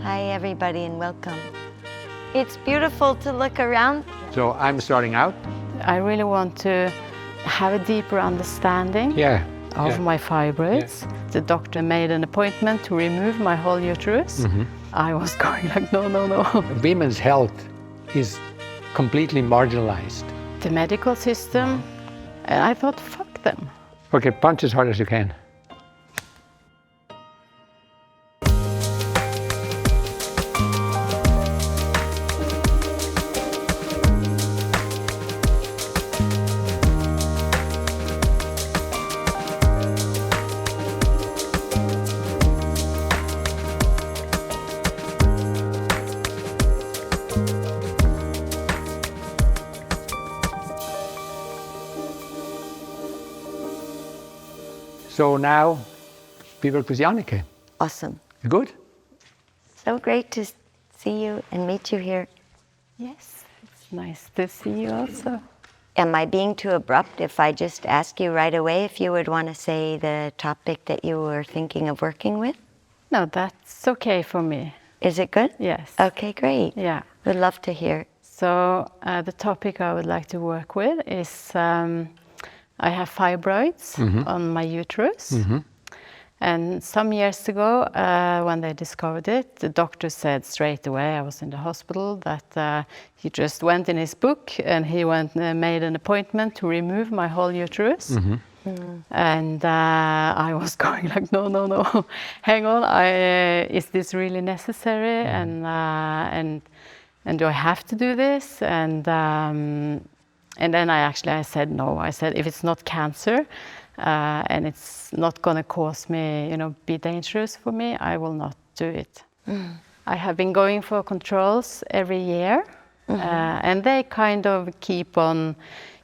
Hi everybody and welcome. It's beautiful to look around. So I'm starting out. I really want to have a deeper understanding of my fibroids. Yeah. The doctor made an appointment to remove my whole uterus. I was going like, no. Women's health is completely marginalized. The medical system, and I thought, fuck them. Okay, punch as hard as you can. So now we work with Jannicke. Awesome. Good? So great to see you and meet you here. Yes, it's nice to see you also. Am I being too abrupt if I just ask you right away if you would want to say the topic that you were thinking of working with? No, that's okay for me. Is it good? Yes. Okay, great. Yeah. Would love to hear. So the topic I would like to work with is I have fibroids on my uterus. And some years ago, when they discovered it, the doctor said straight away, I was in the hospital, that he just went in his book and he made an appointment to remove my whole uterus. And I was going like, no, hang on, is this really necessary? And do I have to do this? And then I said no. I said, if it's not cancer and it's not going to cause me, be dangerous for me, I will not do it. I have been going for controls every year, and they kind of keep on,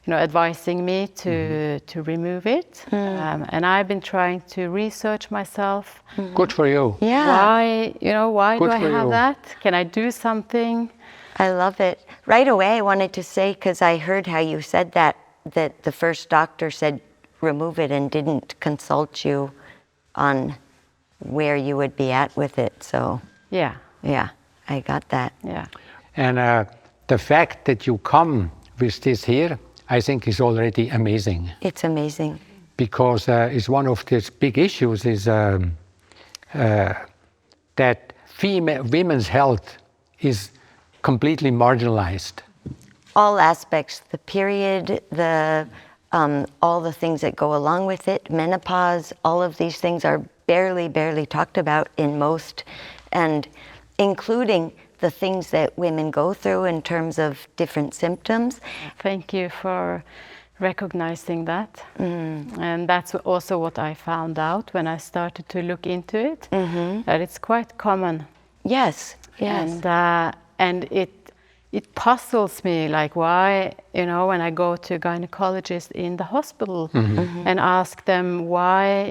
advising me to remove it. And I've been trying to research myself. Good for you. Yeah. Why Good do I for have you. that? Can I do something? I love it. Right away I wanted to say, because I heard how you said that the first doctor said remove it and didn't consult you on where you would be at with it. So Yeah. I got that. Yeah. And the fact that you come with this here, I think is already amazing. It's amazing. Because it's one of these big issues is that women's health is completely marginalized. All aspects, the period, all the things that go along with it, menopause, all of these things are barely talked about in most, and including the things that women go through in terms of different symptoms. Thank you for recognizing that. And that's also what I found out when I started to look into it, that it's quite common. Yes. And it puzzles me, like why, when I go to a gynecologist in the hospital and ask them why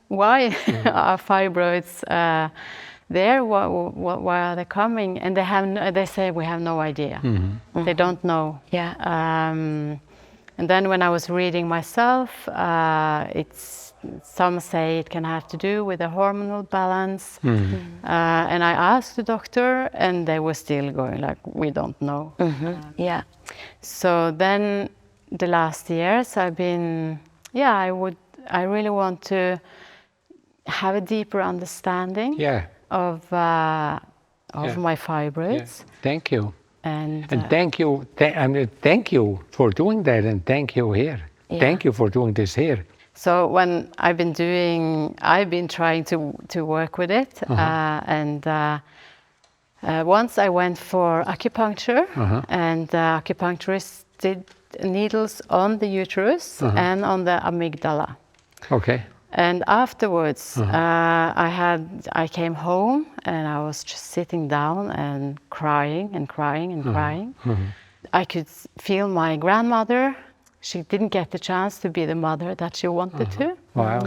are fibroids there? Why are they coming? And they say we have no idea. They don't know. Yeah. And then when I was reading myself, some say it can have to do with the hormonal balance. And I asked the doctor and they were still going like, we don't know. Yeah. So then the last years I've been, I really want to have a deeper understanding of my fibroids. Yeah. Thank you. And thank you. Thank you for doing that, and thank you here. Yeah. Thank you for doing this here. so when I've been trying to work with it, and once I went for acupuncture, and the acupuncturist did needles on the uterus and on the amygdala. Okay. And afterwards, I came home and I was just sitting down and crying. I could feel my grandmother. She didn't get the chance to be the mother that she wanted to. Wow.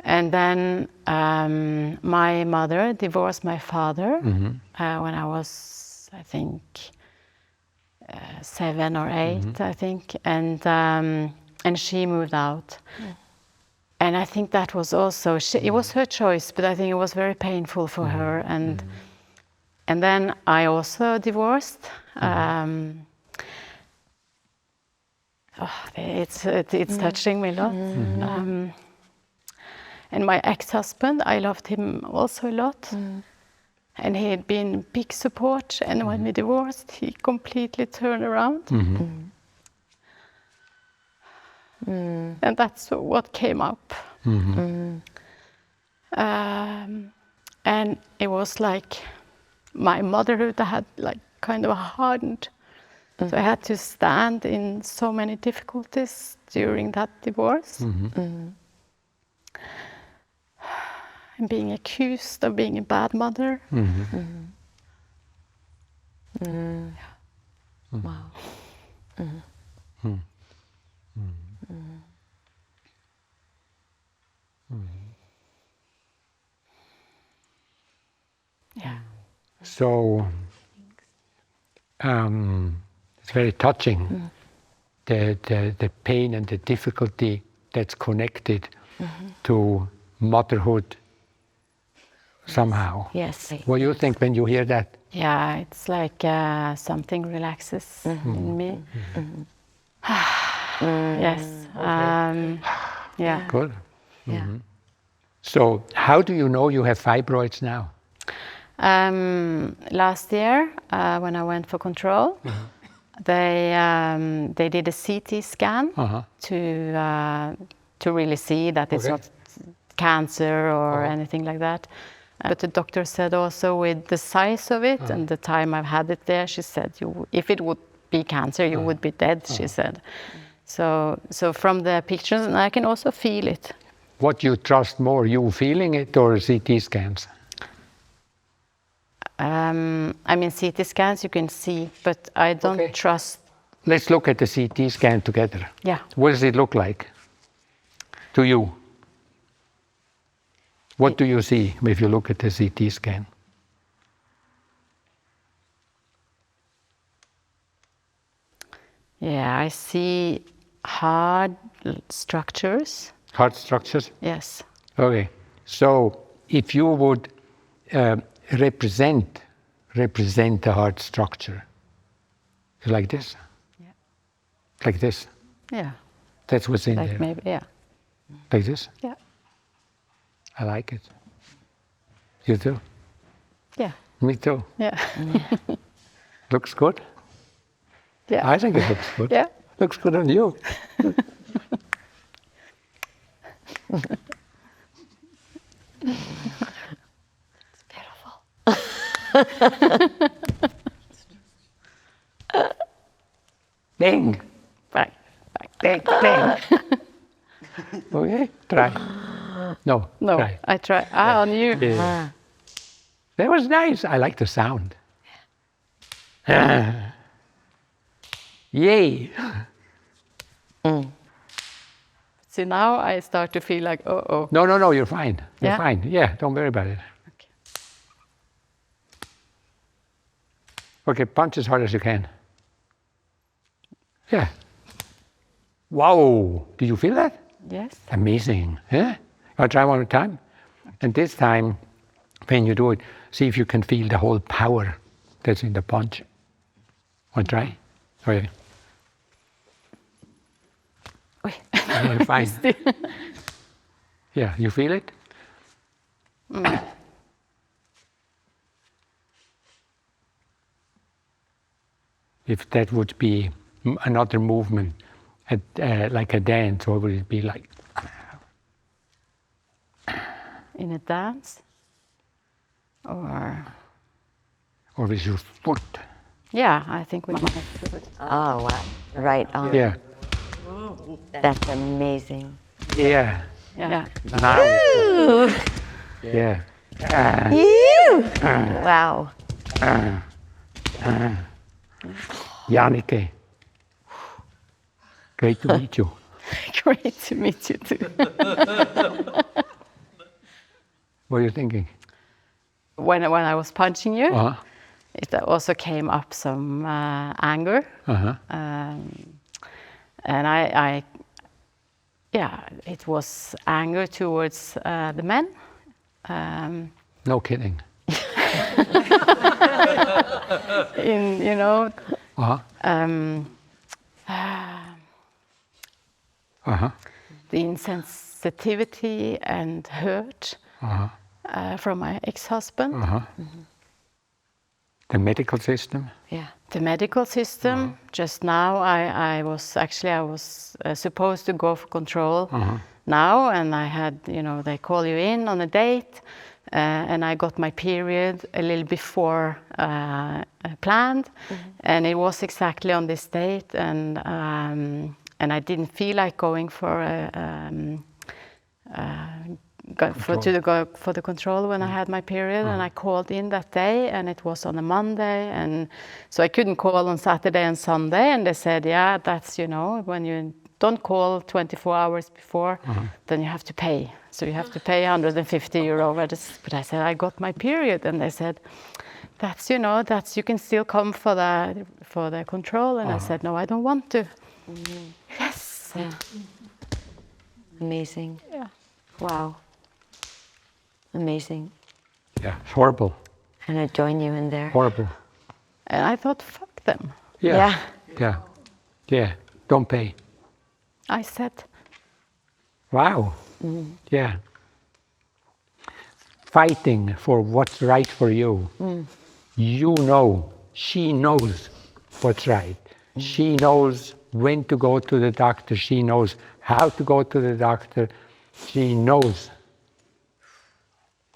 And then my mother divorced my father when I was, I think, 7 or 8, I think, and she moved out. And I think that was also, it was her choice, but I think it was very painful for her. And then I also divorced. It's touching me a lot. And my ex-husband, I loved him also a lot. And he had been big support. And when we divorced, he completely turned around. And that's what came up. And it was like my motherhood had like kind of hardened. So I had to stand in so many difficulties during that divorce. And being accused of being a bad mother. Wow. Yeah. So it's very touching, the pain and the difficulty that's connected to motherhood somehow. Yes. What do you think when you hear that? Yeah, it's like something relaxes in me. Yes. Yeah. Good. Yeah. So how do you know you have fibroids now? Last year, when I went for control, they did a CT scan to really see that it's not cancer or anything like that. But the doctor said also with the size of it and the time I've had it there, she said, if it would be cancer, you would be dead, she said. So from the pictures, and I can also feel it. What do you trust more, you feeling it or CT scans? I mean, CT scans you can see, but I don't trust. Let's look at the CT scan together. Yeah. What does it look like to you? What do you see if you look at the CT scan? Yeah, I see hard structures. Hard structures? Yes. Okay. So if you would represent a hard structure, like this? Yeah. Like this? Yeah. That's what's in Like there. maybe, yeah. Like this? Yeah. I like it. You too? Yeah. Me too. Yeah. Looks good? Yeah. I think it looks good. Yeah. Looks good on you. Ding. Back. Ding. Ding. Okay, try. No, No, try. I try. Ah, on you. Yeah. That was nice. I like the sound. Yay. See, now I start to feel like, oh. No, you're fine. You're Yeah? fine. Yeah, don't worry about it. Okay. Okay, punch as hard as you can. Yeah. Wow. Do you feel that? Yes. Amazing. Yeah? I'll try one more time. And this time, when you do it, see if you can feel the whole power that's in the punch. Want to try? Okay. Oi. Yeah, you're fine. Yeah, you feel it? If that would be another movement, like a dance, or would it be like? In a dance? Or with your foot? yeah, I think we might do it. Oh, wow. Right on. Yeah. That's amazing. Yeah. Yeah. Now. Yeah. Wow. Jannicke. Great to meet you. Great to meet you too. What are you thinking? When I was punching you, Uh-huh. it also came up some anger. Uh-huh. And yeah, it was anger towards the men. No kidding. In, you know, the insensitivity and hurt from my ex-husband. The medical system. Yeah. The medical system. Just now, I was supposed to go for control now, and I had, you know, they call you in on a date, and I got my period a little before planned, and it was exactly on this date, and I didn't feel like going for for the control when I had my period, and I called in that day, and it was on a Monday, and so I couldn't call on Saturday and Sunday, and they said, yeah, that's, you know, when you don't call 24 hours before, then you have to pay. So you have to pay €150. But I said, I got my period, and they said, that's, you know, that's, you can still come for the control, and I said, no, I don't want to. Yes. Yeah. Amazing. Yeah. Wow. Amazing. Yeah, horrible. And I join you in there. Horrible. And I thought, fuck them. Yeah. Yeah. Don't pay. I said. Wow. Yeah. Fighting for what's right for you. You know, she knows what's right. She knows when to go to the doctor. She knows how to go to the doctor. She knows.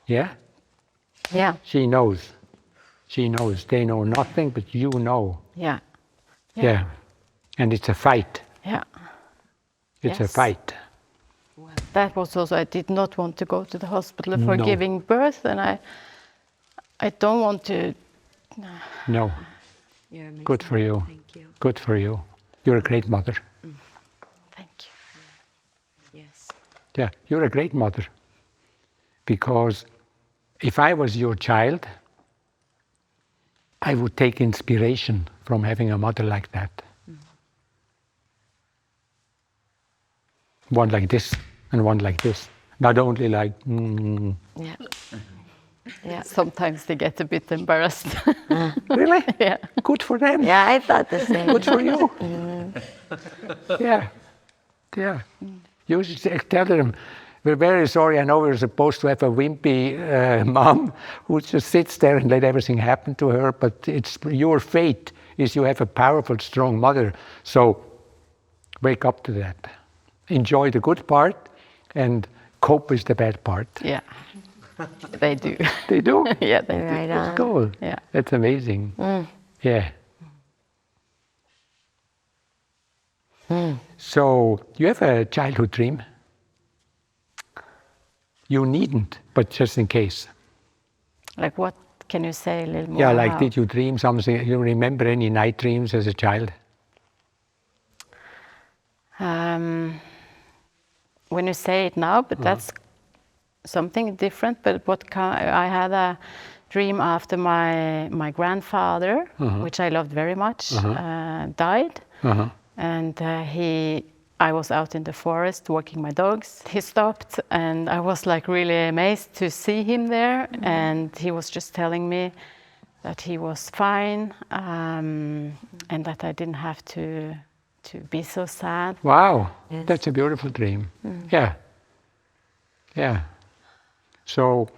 Yeah? Yeah. She knows. She knows. They know nothing, but you know. Yeah. Yeah. And it's a fight. Yeah. It's a Yes. fight. That was also, I did not want to go to the hospital for No. giving birth, and I don't want to. No. You're amazing. Good for you. Thank you. Good for you. You're a great mother. Thank you. Yes. Yeah, you're a great mother. Because if I was your child, I would take inspiration from having a mother like that. One like this and one like this. Not only like, Yeah. Yeah. Sometimes they get a bit embarrassed. really? Yeah. Good for them. Yeah, I thought the same. Good for you. Yeah. Yeah. You should tell them, we're very sorry. I know we're supposed to have a wimpy mom who just sits there and let everything happen to her, but it's your fate is you have a powerful, strong mother. So wake up to that. Enjoy the good part and cope with the bad part. Yeah. They do. They do? Yeah, they do. Right That's on. cool. Yeah. That's amazing. Yeah. So you have a childhood dream? You needn't, but just in case. Like what can you say a little more? Yeah, like about? did you dream something? You remember any night dreams as a child? When you say it now, but that's something different. But I had a dream after my grandfather, which I loved very much, died, and I was out in the forest walking my dogs. He stopped, and I was like really amazed to see him there, and he was just telling me that he was fine, and that I didn't have to be so sad. Wow, Yes. that's a beautiful dream. Yeah. Yeah. So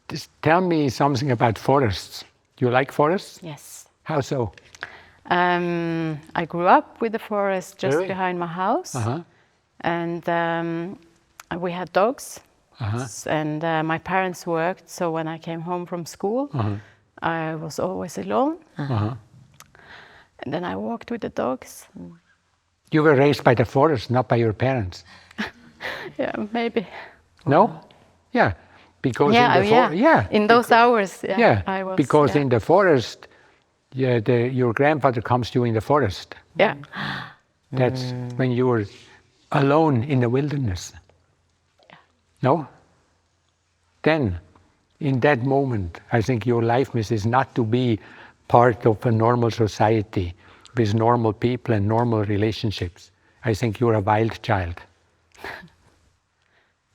just tell me something about forests. Do you like forests? Yes. How so? I grew up with the forest just Really? behind my house, and we had dogs, and my parents worked, so when I came home from school, I was always alone, and then I walked with the dogs. You were raised by the forest, not by your parents. Yeah, maybe. No? Yeah. Because Yeah, in the yeah. In those hours, I was. because yeah. in the forest, your grandfather comes to you in the forest. Yeah. That's when you were alone in the wilderness. No? Then, in that moment, I think your life mission is not to be part of a normal society with normal people and normal relationships. I think you're a wild child.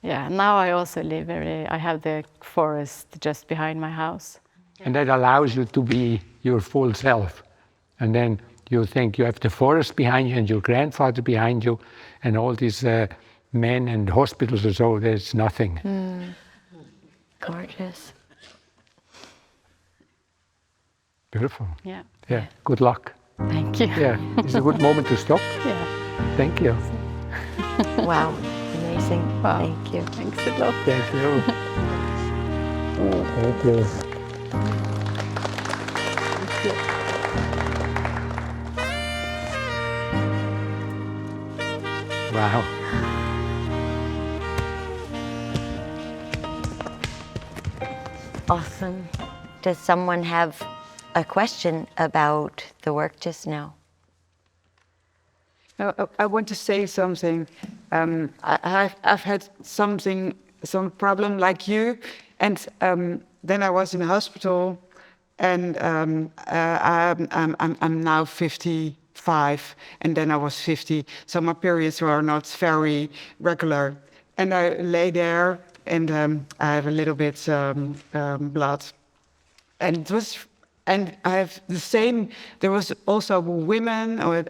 Yeah, now I also live I have the forest just behind my house. And that allows you to be your full self. And then you think you have the forest behind you and your grandfather behind you and all these men and hospitals or so, there's nothing. Gorgeous. Beautiful. Yeah. Yeah, good luck. Thank you. Yeah, it's a good moment to stop. Yeah. Thank you. Wow, amazing. Wow. Thank you. Thanks a lot. Thank you. Thank you. Wow. Awesome. Does someone have a question about the work just now? I want to say something. I've had some problem like you, and then I was in the hospital, and I'm now 55, and then I was 50, so my periods were not very regular, and I lay there, and I have a little bit blood, and it was. And I have the same, there was also a woman, or,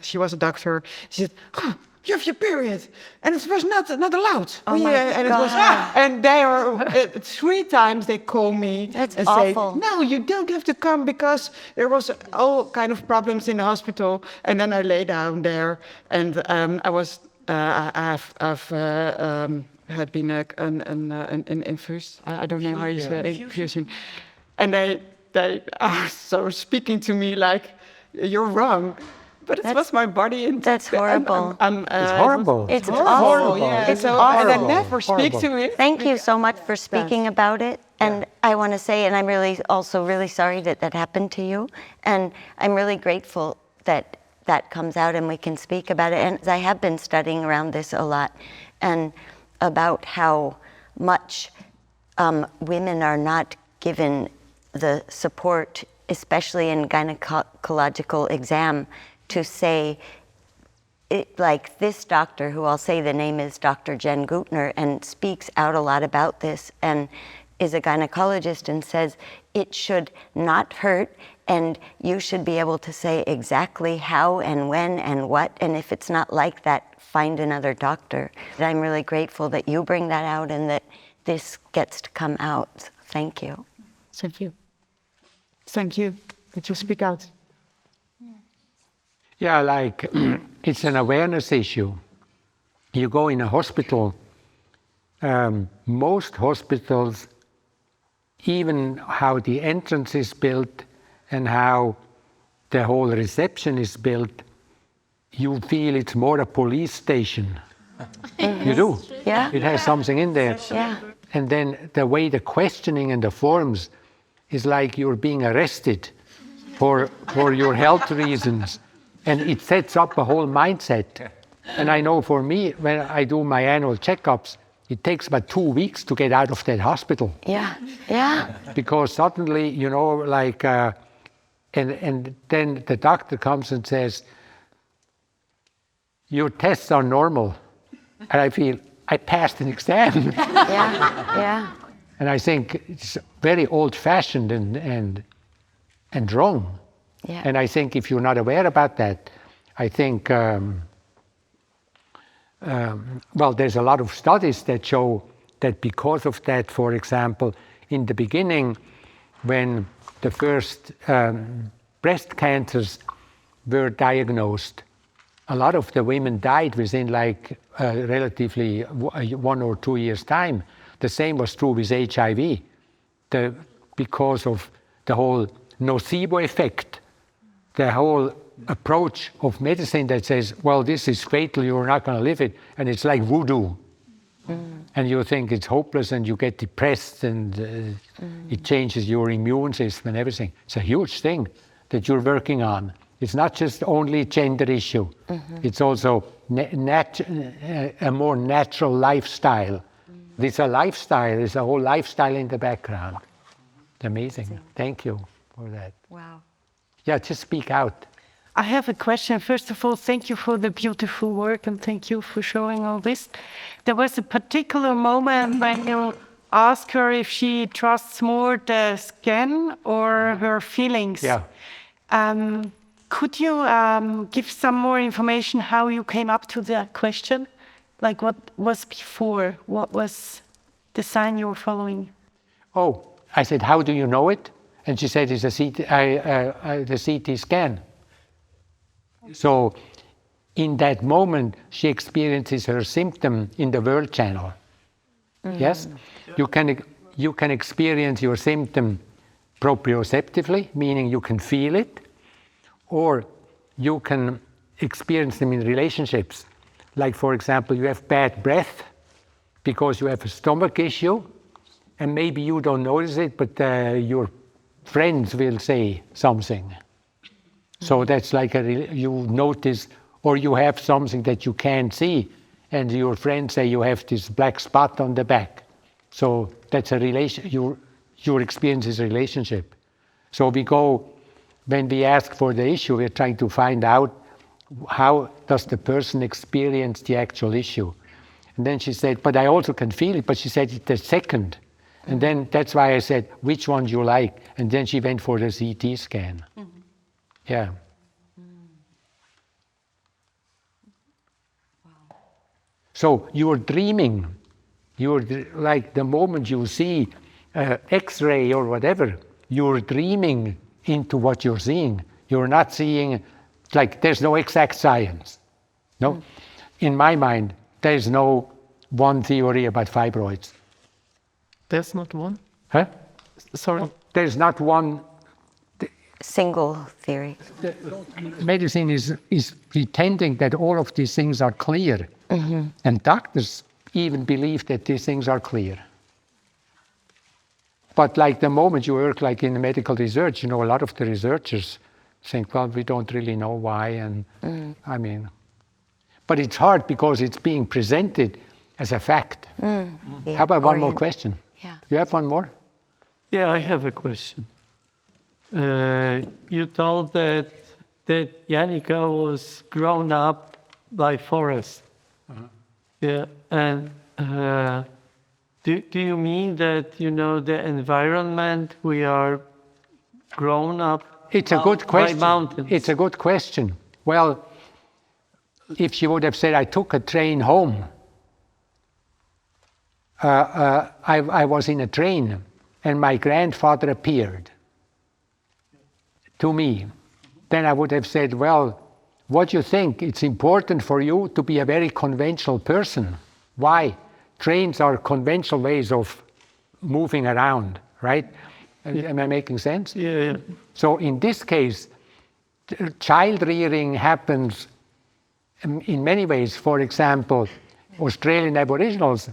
she was a doctor, she said, oh, you have your period, and it was not allowed. Oh my and it was, God. and they are, 3 times they call me That's and awful. say, no, you don't have to come because there was all kind of problems in the hospital. And then I lay down there, and I've had been an infused, I don't know how you say infusion, and they are so speaking to me like, you're wrong. But it was my body. And That's horrible. It's horrible. It's horrible. awful. Yeah. It's so, awful. and I never speak Horrible. to it. Thank you so much for speaking about it. And I want to say, and I'm also really sorry that that happened to you. And I'm really grateful that that comes out and we can speak about it. And I have been studying around this a lot and about how much women are not given the support, especially in gynecological exam, to say, like this doctor, who I'll say the name is Dr. Jen Gutner, and speaks out a lot about this, and is a gynecologist, and says it should not hurt, and you should be able to say exactly how and when and what, and if it's not like that, find another doctor. I'm really grateful that you bring that out and that this gets to come out. Thank you. Thank you. Thank you that you speak out. Yeah, like it's an awareness issue. You go in a hospital, most hospitals, even how the entrance is built and how the whole reception is built, you feel it's more a police station. You do. Yeah. It has something in there. Yeah. And then the way the questioning and the forms is like you're being arrested for your health reasons. And it sets up a whole mindset. And I know for me, when I do my annual checkups, it takes about 2 weeks to get out of that hospital. Yeah. Yeah. Because suddenly, you know, like, and then the doctor comes and says, your tests are normal. And I feel, I passed an exam. Yeah. Yeah. And I think it's very old-fashioned and wrong. Yeah. And I think if you're not aware about that, I think, well, there's a lot of studies that show that because of that, for example, in the beginning, when the first breast cancers were diagnosed, a lot of the women died within like relatively 1 or 2 years' time. The same was true with HIV, because of the whole nocebo effect, the whole approach of medicine that says, well, this is fatal, you're not going to live it, and it's like voodoo. And you think it's hopeless and you get depressed and it changes your immune system and everything. It's a huge thing that you're working on. It's not just only gender issue. It's also a more natural lifestyle. It's a lifestyle, there's a whole lifestyle in the background. Amazing. Thank you for that. Wow. Yeah, just speak out. I have a question. First of all, thank you for the beautiful work and thank you for showing all this. There was a particular moment when you asked her if she trusts more the scan or her feelings. Yeah. Could you give some more information how you came up to that question? Like what was before? What was the sign you were following? Oh, I said, how do you know it? And she said, it's the CT scan. So in that moment, she experiences her symptom in the World Channel. Yes? You can experience your symptom proprioceptively, meaning you can feel it, or you can experience them in relationships. Like, for example, you have bad breath because you have a stomach issue, and maybe you don't notice it, but your friends will say something. So that's like you notice, or you have something that you can't see, and your friends say you have this black spot on the back. So that's a relation. Your experience is a relationship. So when we ask for the issue, we're trying to find out how does the person experience the actual issue. And then she said, but I also can feel it, but she said it's the second. And then that's why I said, which one do you like? And then she went for the CT scan. Mm-hmm. Yeah. Wow. So you're dreaming. You're like the moment you see X-ray or whatever, you're dreaming into what you're seeing. You're not seeing, like there's no exact science. No? Mm. In my mind, there's no one theory about fibroids. There's not one? Huh? Sorry? There's not one single theory. Medicine is pretending that all of these things are clear. Mm-hmm. And doctors even believe that these things are clear. But like the moment you work like in medical research, a lot of the researchers think, well, we don't really know why. And I mean, but it's hard because it's being presented as a fact. Yeah. How about one more question? Yeah. You have one more? Yeah, I have a question. You told that Jannicke was grown up by forest. Uh-huh. Yeah, and do you mean that, the environment we are grown up It's a good question. By mountains? It's a good question. Well, if she would have said, I took a train home, I was in a train and my grandfather appeared to me, then I would have said, well, what do you think? It's important for you to be a very conventional person. Why? Trains are conventional ways of moving around, right? Yeah. Am I making sense? Yeah. So in this case, child rearing happens in many ways. For example, Australian Aboriginals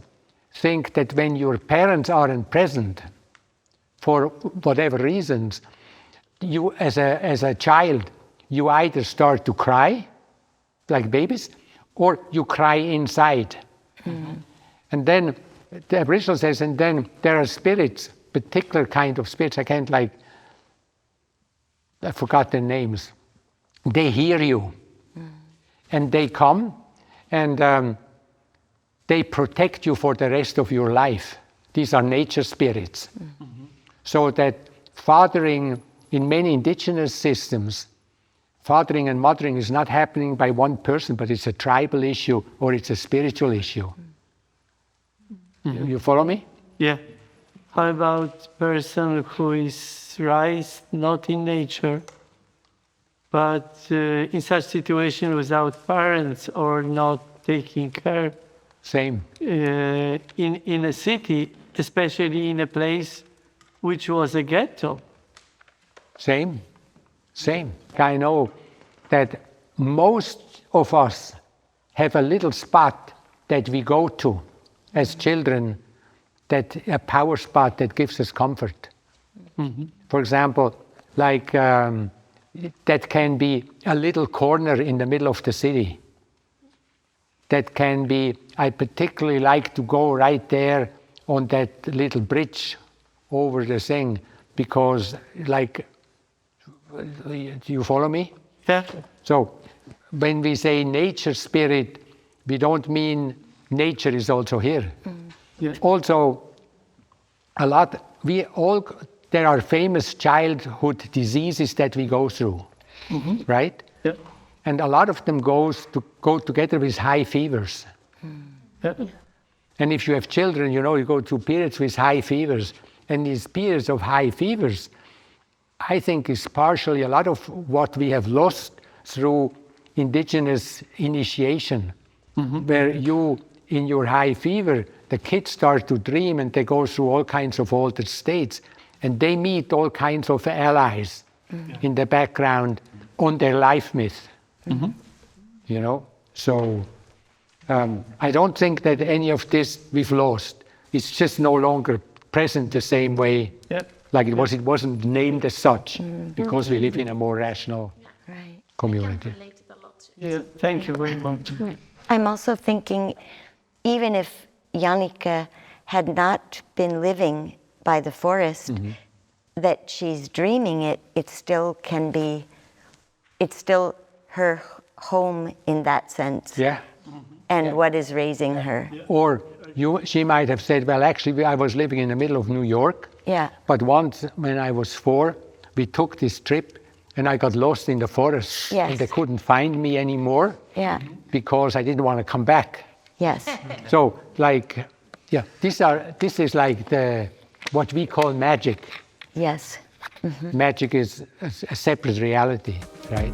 think that when your parents aren't present, for whatever reasons, you as a child, you either start to cry, like babies, or you cry inside. Mm-hmm. And then the Aboriginal says, and then there are spirits, particular kind of spirits, I forgot their names. They hear you. Mm. And they come and they protect you for the rest of your life. These are nature spirits. Mm-hmm. So that fathering in many indigenous systems, fathering and mothering is not happening by one person, but it's a tribal issue or it's a spiritual issue. Mm-hmm. You follow me? Yeah. How about person who is raised not in nature, but in such situation without parents or not taking care? Same. In a city, especially in a place which was a ghetto. Same. I know that most of us have a little spot that we go to as children, that a power spot that gives us comfort. Mm-hmm. For example, like that can be a little corner in the middle of the city. That can be, I particularly like to go right there on that little bridge over the thing, because like, do you follow me? Yeah. So when we say nature spirit, we don't mean nature is also here. Yeah. Also, there are famous childhood diseases that we go through, right? Yeah. And a lot of them go together with high fevers. Yeah. And if you have children, you go through periods with high fevers. And these periods of high fevers, I think, is partially a lot of what we have lost through indigenous initiation, where in your high fever, the kids start to dream and they go through all kinds of altered states. And they meet all kinds of allies in the background on their life myth. So I don't think that any of this we've lost. It's just no longer present the same way like it was. It wasn't named as such because we live in a more rational community. Yeah, thank you very much. I'm also thinking, even if Jannicke had not been living by the forest, that she's dreaming it, it still can be, it's still her home in that sense. Yeah. And what is raising her. Or she might have said, well, actually, I was living in the middle of New York. Yeah. But once, when I was 4, we took this trip and I got lost in the forest. Yes. And they couldn't find me anymore. Yeah. Because I didn't want to come back. Yes. So, this is like what we call magic. Yes. Magic is a separate reality, right?